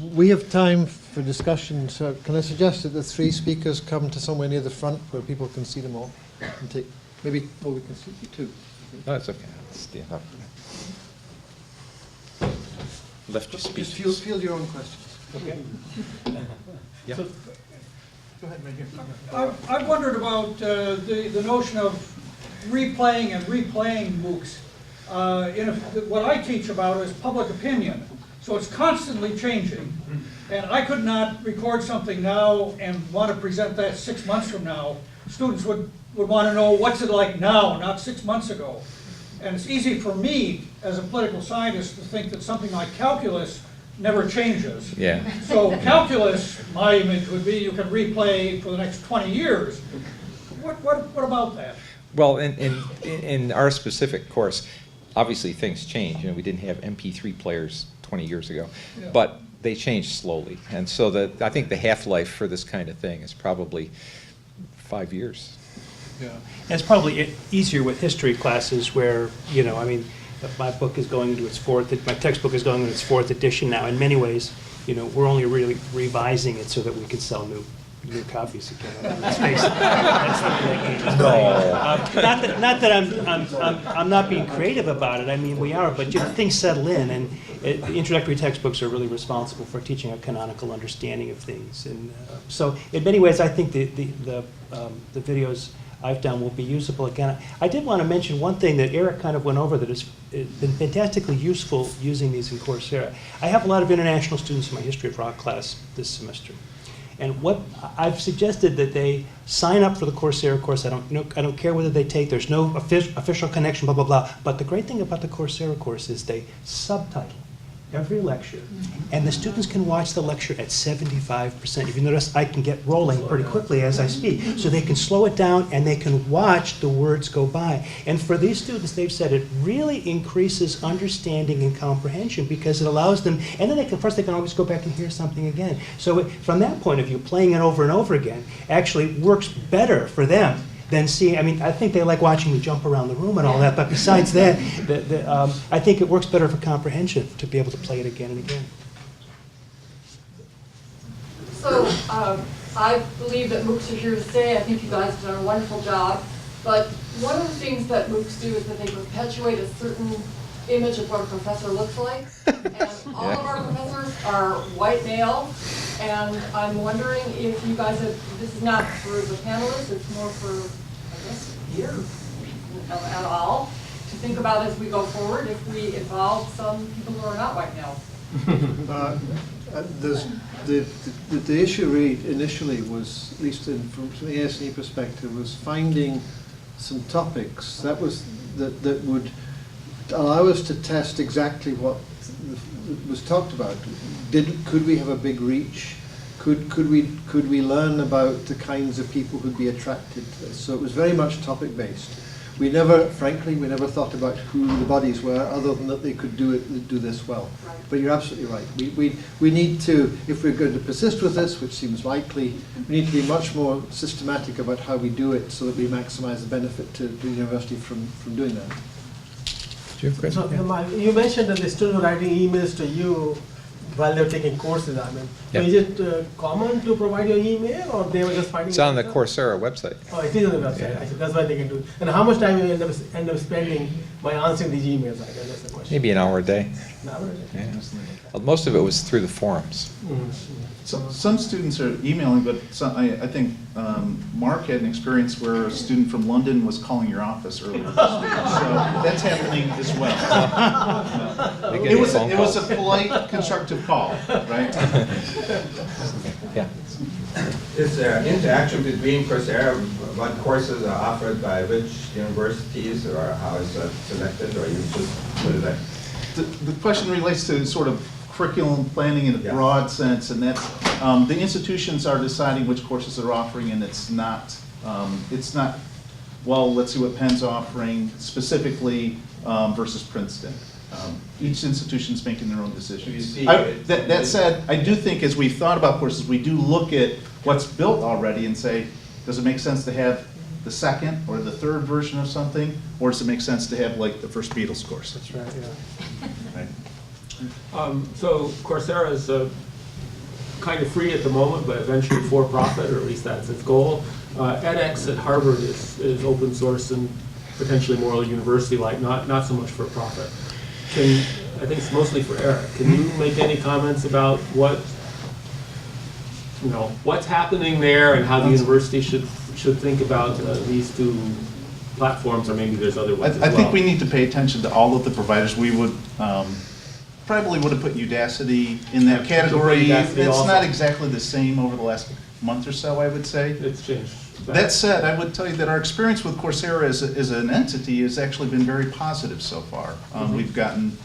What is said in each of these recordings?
We have time for discussion, so can I suggest that the three speakers come to somewhere near the front where people can see them all? And take, maybe, we can see you too. No, it's okay. Stand up. Lift your speech. Just field your own questions. Okay. Yeah. So, go ahead, right here. I've wondered about the notion of replaying and replaying MOOCs. What I teach about is public opinion, so it's constantly changing. And I could not record something now and want to present that 6 months from now. Students would want to know what's it like now, not 6 months ago. And it's easy for me, as a political scientist, to think that something like calculus never changes. Yeah. So calculus, my image would be you can replay for the next 20 years. What about that? Well, in our specific course, obviously things change. You know, we didn't have MP3 players 20 years ago, Yeah. but they change slowly. And so I think the half-life for this kind of thing is probably 5 years. Yeah. And it's probably easier with history classes where, you know, I mean, my book is going into its my textbook is going into its 4th edition now. In many ways, you know, we're only really revising it so that we can sell new copies again. Let's face it, that's the way games play. Not that I'm not being creative about it. I mean, we are, but you know, things settle in, and the introductory textbooks are really responsible for teaching a canonical understanding of things. And so, in many ways, I think the videos I've done will be usable again. I did want to mention one thing that Eric kind of went over that has been fantastically useful using these in Coursera. I have a lot of international students in my History of Rock class this semester. And what I've suggested that they sign up for the Coursera course. I don't care whether they take, there's no official connection, blah, blah, blah. But the great thing about the Coursera course is they subtitle every lecture, and the students can watch the lecture at 75%. If you notice, I can get rolling pretty quickly as I speak, so they can slow it down and they can watch the words go by. And for these students, they've said it really increases understanding and comprehension because it allows them, and then they can always go back and hear something again. So from that point of view, playing it over and over again actually works better for them than seeing. I mean, I think they like watching me jump around the room and all that, but besides that, I think it works better for comprehension to be able to play it again and again. So I believe that MOOCs are here to stay. I think you guys have done a wonderful job. But one of the things that MOOCs do is that they perpetuate a certain image of what a professor looks like. And all of our professors are white male. And I'm wondering if you guys have, this is not for the panelists, it's more for, I guess, you at all, to think about as we go forward if we involve some people who are not white males. The issue really initially was, at least from the AS&E perspective, was finding some topics that would allow us to test exactly what was talked about. Could we have a big reach? Could we learn about the kinds of people who'd be attracted to this? So it was very much topic based. Frankly, we never thought about who the bodies were, other than that they could do this well. Right. But you're absolutely right. We need to, if we're going to persist with this, which seems likely, we need to be much more systematic about how we do it, so that we maximise the benefit to the university from doing that. Do you have a question? So, you mentioned that the students were writing emails to you while they were taking courses. I mean, Yeah. so is it common to provide your email, or they were just finding? It's on the answer? Coursera website. Oh, it is on the website. I see. That's why they can do it. And how much time you end up spending by answering these emails? I guess that's the question. Maybe an hour a day. An hour a day? Yeah. Well, most of it was through the forums. So, some students are emailing, but I think Mark had an experience where a student from London was calling your office earlier this week. So that's happening as well. They get It was phone calls. a polite, constructive call, right? Yeah. Is there interaction between Coursera, what courses are offered by which universities, or how is that selected, or you just put it there? The question relates to sort of curriculum planning in a Yeah. broad sense, and that's the institutions are deciding which courses they're offering, and it's not, well, let's see what Penn's offering specifically versus Princeton. Each institution's making their own decisions. That said, I do think as we've thought about courses, we do look at what's built already and say, does it make sense to have the second or the third version of something, or does it make sense to have like the first Beatles course? That's right, yeah. Right. So Coursera is kind of free at the moment, but eventually for profit, or at least that's its goal. edX at Harvard is open source and potentially more university-like, not so much for profit. I think it's mostly for Eric. Can you make any comments about what's happening there and how the university should think about these two platforms, or maybe there's other ones as I well? think we need to pay attention to all of the providers. We would probably would have put Udacity in that category. Udacity It's also. not exactly the same over the last month or so, I would say. It's changed. That said, I would tell you that our experience with Coursera as an entity has actually been very positive so far. We've gotten,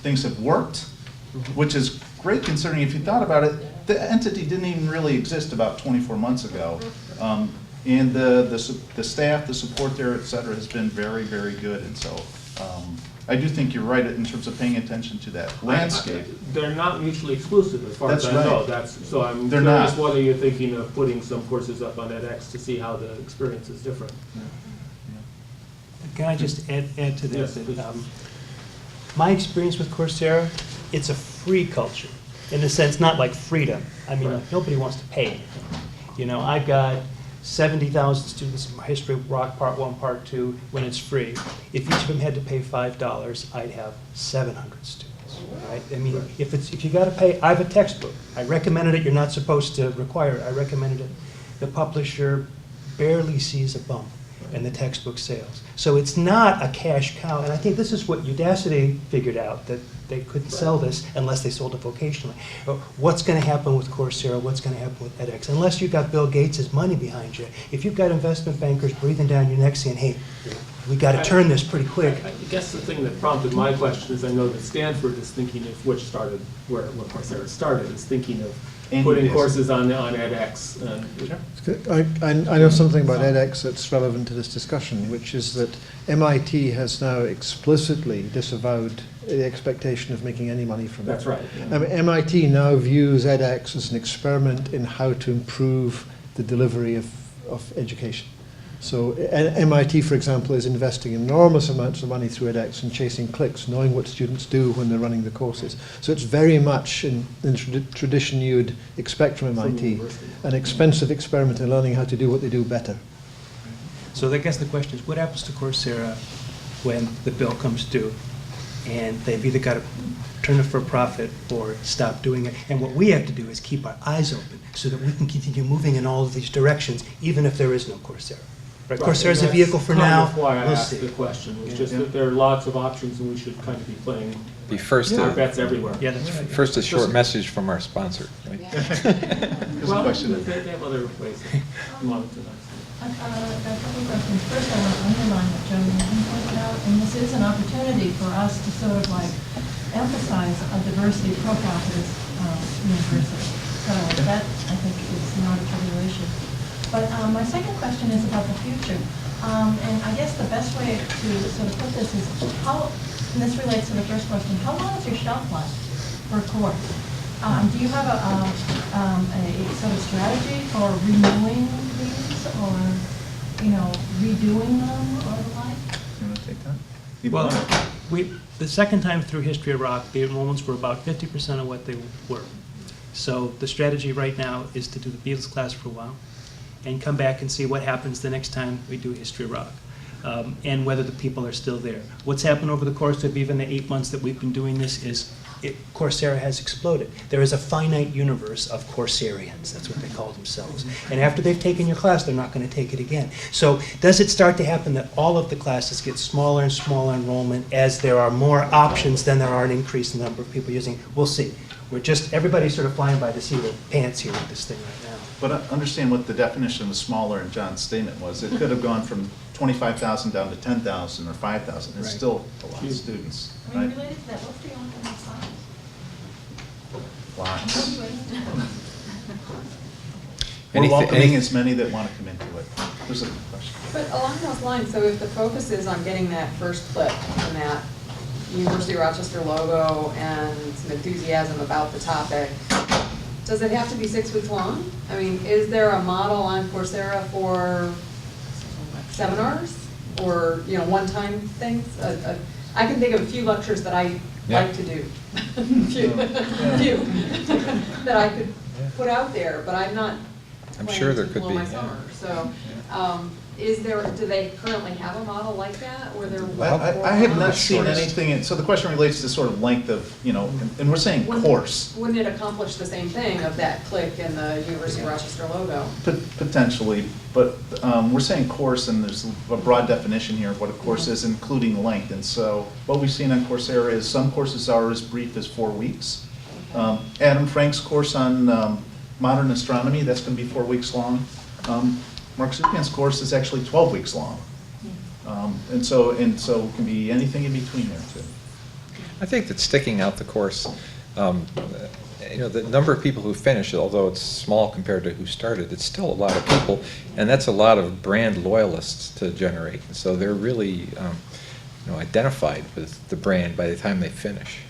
things have worked, which is great considering if you thought about it, the entity didn't even really exist about 24 months ago. And the staff, the support there, et cetera, has been very, very good. And so I do think you're right in terms of paying attention to that landscape. They're not mutually exclusive as far as That's I know. right. So I'm They're curious not. whether you're thinking of putting some courses up on edX to see how the experience is different. Can I just add to Yes, that? please. My experience with Coursera, it's a free culture, in a sense, not like freedom. I mean, like, nobody wants to pay anything. I've got 70,000 students in my History of Rock Part 1, Part 2, when it's free. If each of them had to pay $5, I'd have 700 students, right? I mean, if you got to pay, I have a textbook. I recommended it. You're not supposed to require it. I recommended it. The publisher barely sees a bump in the textbook sales. So it's not a cash cow, and I think this is what Udacity figured out, that they couldn't sell this unless they sold it vocationally. What's going to happen with Coursera? What's going to happen with edX? Unless you've got Bill Gates' money behind you. If you've got investment bankers breathing down your neck saying, hey, we got to turn this pretty quick. I guess the thing that prompted my question is I know that Stanford is thinking of, which started where Coursera started, is thinking of putting courses on edX. I know something about edX that's relevant to this discussion, which is that MIT has now explicitly disavowed the expectation of making any money from it. That's right. MIT now views edX as an experiment in how to improve the delivery of education. So MIT, for example, is investing enormous amounts of money through edX and chasing clicks, knowing what students do when they're running the courses. So it's very much in the tradition you'd expect from MIT, an expensive experiment in learning how to do what they do better. So I guess the question is, what happens to Coursera when the bill comes due and they've either got to turn it for a profit or stop doing it? And what we have to do is keep our eyes open so that we can continue moving in all of these directions, even if there is no Coursera. Right? Coursera is a vehicle for now. That's why I We'll asked see. the question. It's just that there are lots of options and we should kind of be playing our bets everywhere. Yeah, that's right. First, a short message from our sponsor, right? Well, question. they have other ways to monitor that. A couple questions. First, I want to underline what Joe Newton pointed out, and this is an opportunity for us to sort of like emphasize a diversity profile for this university. So that, I think, is not a trivial issue. But my second question is about the future. And I guess the best way to sort of put this is and this relates to the first question, how long is your shelf life for a course? Do you have a sort of strategy for renewing these or, redoing them or the like? You want to take that? Well, the second time through History of Rock, the enrollments were about 50% of what they were. So the strategy right now is to do the Beatles class for a while and come back and see what happens the next time we do History of Rock, and whether the people are still there. What's happened over the course of even the 8 months that we've been doing this is Coursera has exploded. There is a finite universe of Courserians. That's what they call themselves. And after they've taken your class, they're not going to take it again. So does it start to happen that all of the classes get smaller and smaller enrollment as there are more options than there are an increase in the number of people using? We'll see. Everybody's sort of flying by the seat of their pants here with this thing right now. But understand what the definition of smaller in John's statement was. It could have gone from 25,000 down to 10,000 or 5,000. It's Right. still a lot of students. I mean, Right? related to that, what's the ultimate size? Lots. We're Anything- welcoming as many that want to come into it. There's a question. But along those lines, so if the focus is on getting that first clip and that University of Rochester logo and some enthusiasm about the topic, does it have to be 6 weeks long? I mean, is there a model on Coursera for seminars or, one-time things? I can think of a few lectures that I like to do. few, that I could put out there, but I'm not I'm sure there planning to could blow be, my yeah. summer. So, do they currently have a model like that, or they're? I have not seen anything, so the question relates to sort of length of, and we're saying course. Wouldn't it accomplish the same thing of that click and the University of Rochester logo? Potentially, but we're saying course, and there's a broad definition here of what a course is, including length. And so what we've seen on Coursera is some courses are as brief as 4 weeks. Adam Frank's course on modern astronomy, that's going to be 4 weeks long. Mark Zupan's course is actually 12 weeks long. And so it can be anything in between there too. I think that sticking out the course, the number of people who finish, although it's small compared to who started, it's still a lot of people, and that's a lot of brand loyalists to generate. And so they're really identified with the brand by the time they finish.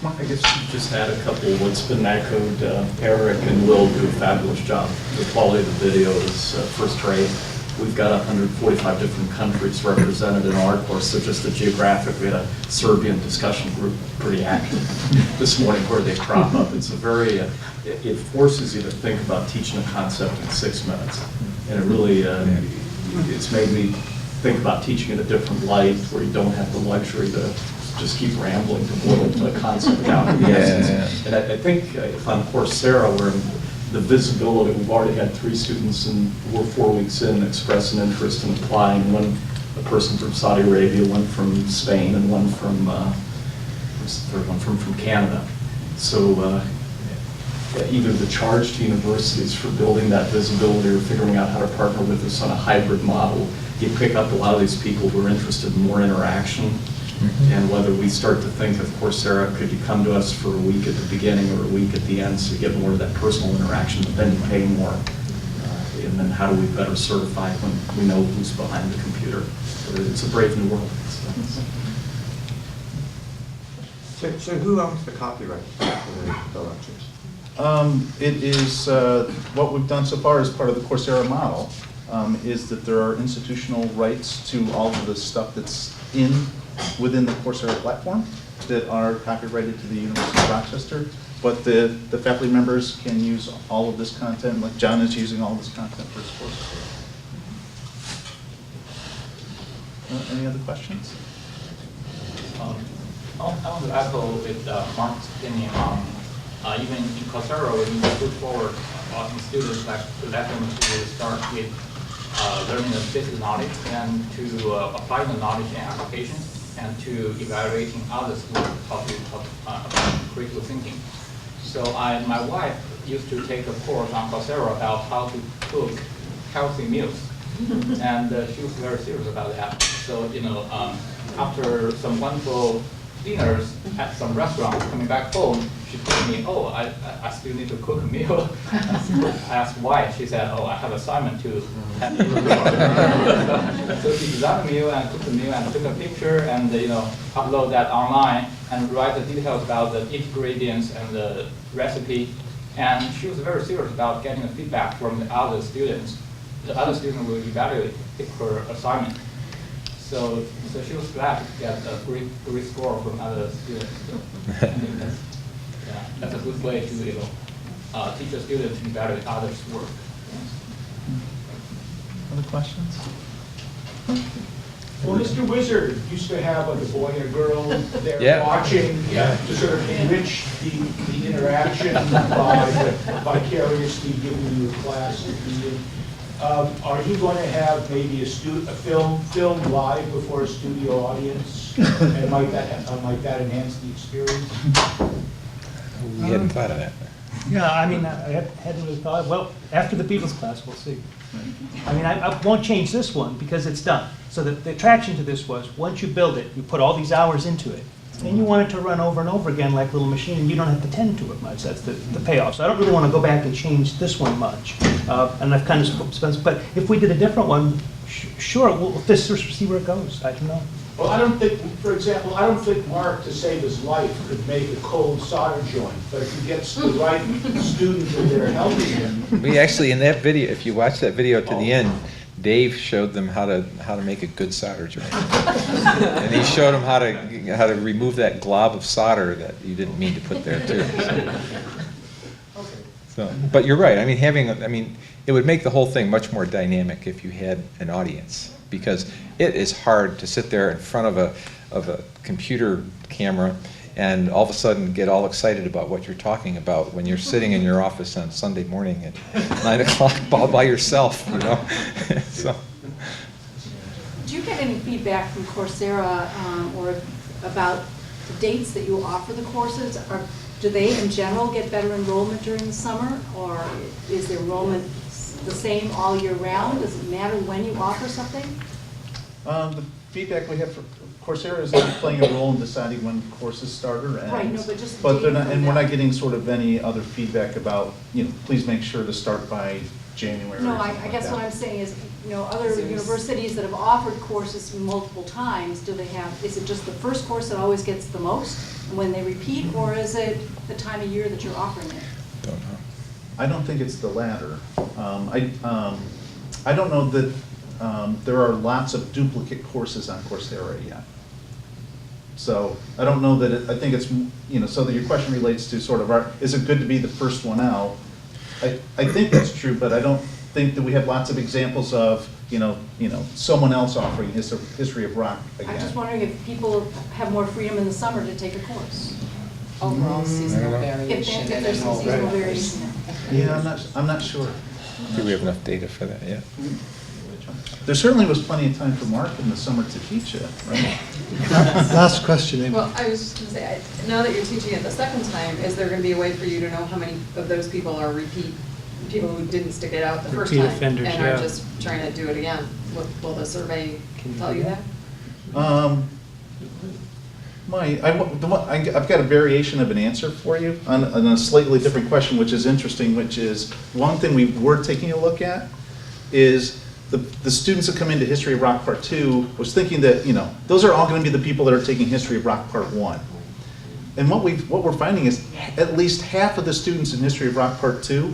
I guess just add a couple. What's been echoed, Eric and Will do a fabulous job. The quality of the video is first rate. We've got 145 different countries represented in our course, so just the geographic, we had a Serbian discussion group pretty active this morning where they crop up. It's a very, it forces you to think about teaching a concept in 6 minutes. And it really, it's made me think about teaching in a different light where you don't have the luxury to just keep rambling to boil the concept down to the essence. And I think if on Coursera, we're in the visibility, we've already had 3 students and we're 4 weeks in express an interest in applying. A person from Saudi Arabia, one from Spain, and one from, what's the third one, from Canada. So either the charge to universities for building that visibility or figuring out how to partner with us on a hybrid model, you pick up a lot of these people who are interested in more interaction. And whether we start to think of Coursera, could you come to us for a week at the beginning or a week at the end so you get more of that personal interaction, but then you pay more. And then how do we better certify when we know who's behind the computer? It's a brave new world. So who owns the copyright for the lectures? It is, what we've done so far as part of the Coursera model is that there are institutional rights to all of the stuff that's within the Coursera platform that are copyrighted to the University of Rochester, but the faculty members can use all of this content, like John is using all of this content for his course. Any other questions? I want to echo with Mark's opinion on even in Coursera, we need to put forward students to let them to start with learning the basic knowledge and to apply the knowledge and applications and to evaluating others' work of critical thinking. So my wife used to take a course on Coursera about how to cook healthy meals, and she was very serious about that. So after some wonderful dinners at some restaurants, coming back home, she told me, "Oh, I still need to cook a meal." I asked why. She said, "Oh, I have assignment to have to cook." So she designed a meal and cooked the meal and took a picture and upload that online and write the details about the ingredients and the recipe. And she was very serious about getting the feedback from the other students. The other students will evaluate her assignment. So she was glad to get a great score from other students. So, I think that's a good way to teach a student to evaluate others' work. Other questions? Well, Mr. Wizard used to have like a boy and a girl there watching to sort of enrich the interaction by vicariously giving you a class. Are you going to have maybe a film live before a studio audience, and might that enhance the experience? We hadn't thought of that. Yeah, I mean, I hadn't really thought. Well, after the Beatles class, we'll see. I mean, I won't change this one because it's done. So the attraction to this was once you build it, you put all these hours into it, and you want it to run over and over again like a little machine, and you don't have to tend to it much. That's the payoff. So I don't really want to go back and change this one much. And I've kind of spent, but if we did a different one, sure, we'll just see where it goes. I don't know. Well, I don't think, for example, I don't think Mark, to save his life, could make a cold solder joint. But if he gets the right student in there helping him. We actually, in that video, if you watch that video to the end, Dave showed them how to make a good solder joint. And he showed them how to remove that glob of solder that you didn't mean to put there too. So, but you're right. I mean, it would make the whole thing much more dynamic if you had an audience, because it is hard to sit there in front of a computer camera and all of a sudden get all excited about what you're talking about when you're sitting in your office on Sunday morning at 9 o'clock all by yourself, you know. So. Do you get any feedback from Coursera or about the dates that you offer the courses? Do they in general get better enrollment during the summer, or is the enrollment the same all year round? Does it matter when you offer something? The feedback we have for Coursera is not playing a role in deciding when courses start or end. Right, no, but just they're not, and we're not getting sort of any other feedback about, please make sure to start by January. No, or I something guess like what that. I'm saying is, other universities that have offered courses multiple times, is it just the first course that always gets the most when they repeat, or is it the time of year that you're offering it? Don't know. I don't think it's the latter. I don't know that there are lots of duplicate courses on Coursera yet. So I don't know that I think it's, so that your question relates to sort of is it good to be the first one out? I think that's true, but I don't think that we have lots of examples of, someone else offering history of rock again. I'm just wondering if people have more freedom in the summer to take a course. Overall seasonal If variation. there's some seasonal variation. Yeah, I'm not sure. Do we have enough data for that yet? There certainly was plenty of time for Mark in the summer to teach it, right? Last question, Amy. Well, I was just going to say, now that you're teaching it the second time, is there going to be a way for you to know how many of those people are repeat, people who didn't stick it out the first Repeat time offenders, and yeah. are just trying to do it again? Will the survey tell you that? I've got a variation of an answer for you on a slightly different question, which is interesting, which is one thing we were taking a look at is the students that come into History of Rock Part 2 was thinking that, those are all going to be the people that are taking History of Rock Part 1. And what we're finding is at least half of the students in History of Rock Part 2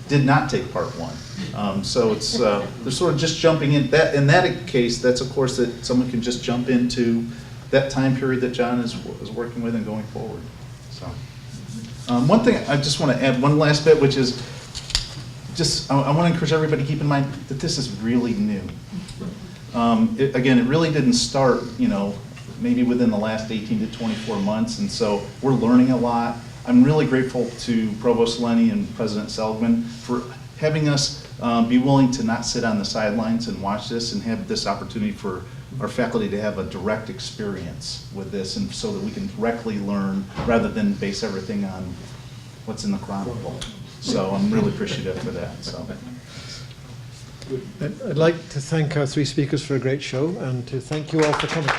did not take Part 1. So it's they're sort of just jumping in. In that case, that's a course that someone can just jump into that time period that John is working with and going forward. So one thing I just want to add, one last bit, which is I want to encourage everybody to keep in mind that this is really new. Again, it really didn't start, maybe within the last 18 to 24 months, and so we're learning a lot. I'm really grateful to Provost Lenny and President Seligman for having us be willing to not sit on the sidelines and watch this and have this opportunity for our faculty to have a direct experience with this, and so that we can directly learn rather than base everything on what's in the chronicle. So I'm really appreciative for that. So I'd like to thank our three speakers for a great show, and to thank you all for coming.